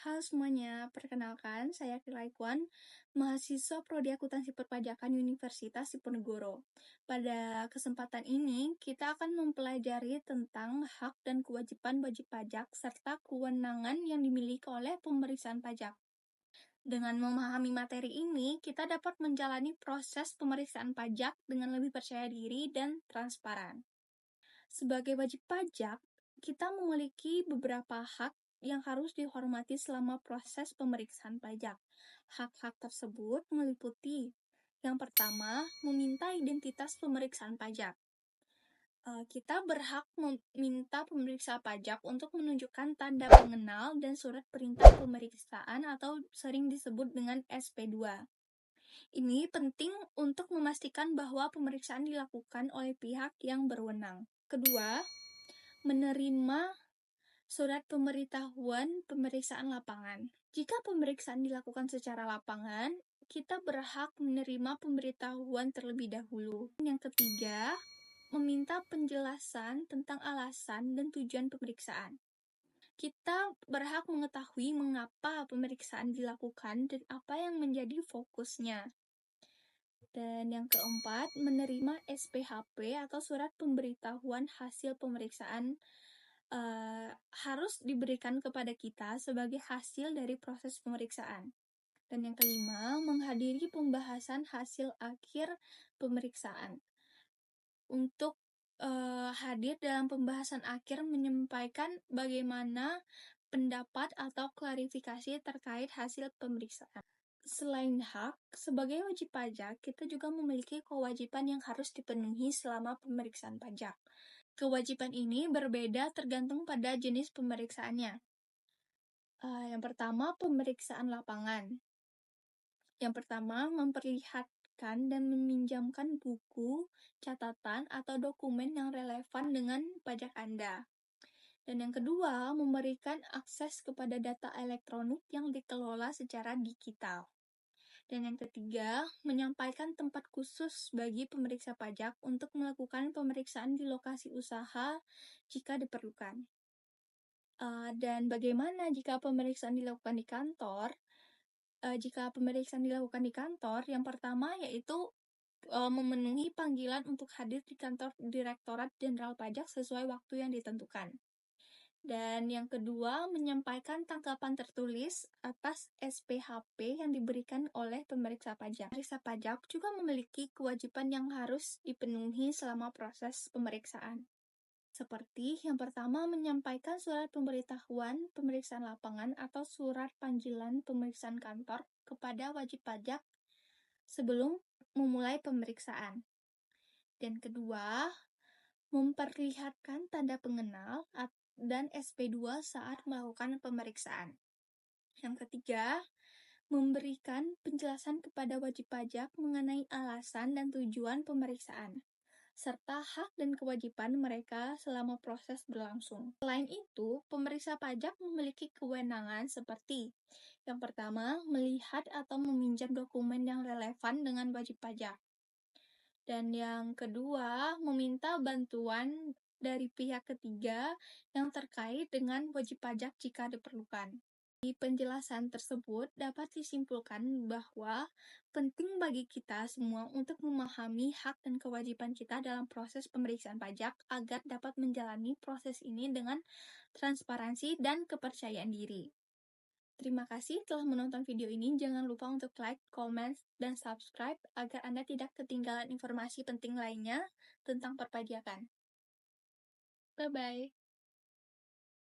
Halo semuanya, perkenalkan saya Kilaikuan, mahasiswa Prodi Akuntansi Perpajakan Universitas Diponegoro. Pada kesempatan ini, kita akan mempelajari tentang hak dan kewajiban wajib pajak serta kewenangan yang dimiliki oleh pemeriksaan pajak. Dengan memahami materi ini, kita dapat menjalani proses pemeriksaan pajak dengan lebih percaya diri dan transparan. Sebagai wajib pajak, kita memiliki beberapa hak yang harus dihormati selama proses pemeriksaan pajak. Hak-hak tersebut meliputi yang pertama, meminta identitas pemeriksaan pajak. Kita berhak meminta pemeriksa pajak untuk menunjukkan tanda pengenal dan surat perintah pemeriksaan atau sering disebut dengan SP2. Ini penting untuk memastikan bahwa pemeriksaan dilakukan oleh pihak yang berwenang. Kedua, menerima surat pemberitahuan pemeriksaan lapangan. Jika pemeriksaan dilakukan secara lapangan, kita berhak menerima pemberitahuan terlebih dahulu. Yang ketiga, meminta penjelasan tentang alasan dan tujuan pemeriksaan. Kita berhak mengetahui mengapa pemeriksaan dilakukan dan apa yang menjadi fokusnya. Dan yang keempat, menerima SPHP atau surat pemberitahuan hasil pemeriksaan harus diberikan kepada kita sebagai hasil dari proses pemeriksaan. Dan yang kelima, menghadiri pembahasan hasil akhir pemeriksaan. Untuk hadir dalam pembahasan akhir menyampaikan bagaimana pendapat atau klarifikasi terkait hasil pemeriksaan. Selain hak, sebagai wajib pajak, kita juga memiliki kewajiban yang harus dipenuhi selama pemeriksaan pajak. Kewajiban ini berbeda tergantung pada jenis pemeriksaannya. Yang pertama, pemeriksaan lapangan. Yang pertama, memperlihatkan dan meminjamkan buku, catatan, atau dokumen yang relevan dengan pajak Anda. Dan yang kedua, memberikan akses kepada data elektronik yang dikelola secara digital. Dan yang ketiga, menyampaikan tempat khusus bagi pemeriksa pajak untuk melakukan pemeriksaan di lokasi usaha jika diperlukan. Dan bagaimana jika pemeriksaan dilakukan di kantor? Jika pemeriksaan dilakukan di kantor, yang pertama yaitu memenuhi panggilan untuk hadir di kantor Direktorat Jenderal Pajak sesuai waktu yang ditentukan. Dan yang kedua, menyampaikan tanggapan tertulis atas SPHP yang diberikan oleh pemeriksa pajak. Pemeriksa pajak juga memiliki kewajiban yang harus dipenuhi selama proses pemeriksaan. Seperti yang pertama, menyampaikan surat pemberitahuan pemeriksaan lapangan atau surat panggilan pemeriksaan kantor kepada wajib pajak sebelum memulai pemeriksaan. Dan kedua, memperlihatkan tanda pengenal dan SP2 saat melakukan pemeriksaan. Yang ketiga, memberikan penjelasan kepada wajib pajak mengenai alasan dan tujuan pemeriksaan, serta hak dan kewajiban mereka selama proses berlangsung. Selain itu, pemeriksa pajak memiliki kewenangan seperti yang pertama, melihat atau meminjam dokumen yang relevan dengan wajib pajak. Dan yang kedua, meminta bantuan dari pihak ketiga yang terkait dengan wajib pajak jika diperlukan. Di penjelasan tersebut dapat disimpulkan bahwa penting bagi kita semua untuk memahami hak dan kewajiban kita dalam proses pemeriksaan pajak agar dapat menjalani proses ini dengan transparansi dan kepercayaan diri. Terima kasih telah menonton video ini. Jangan lupa untuk like, comment, dan subscribe agar Anda tidak ketinggalan informasi penting lainnya tentang perpajakan. Bye-bye.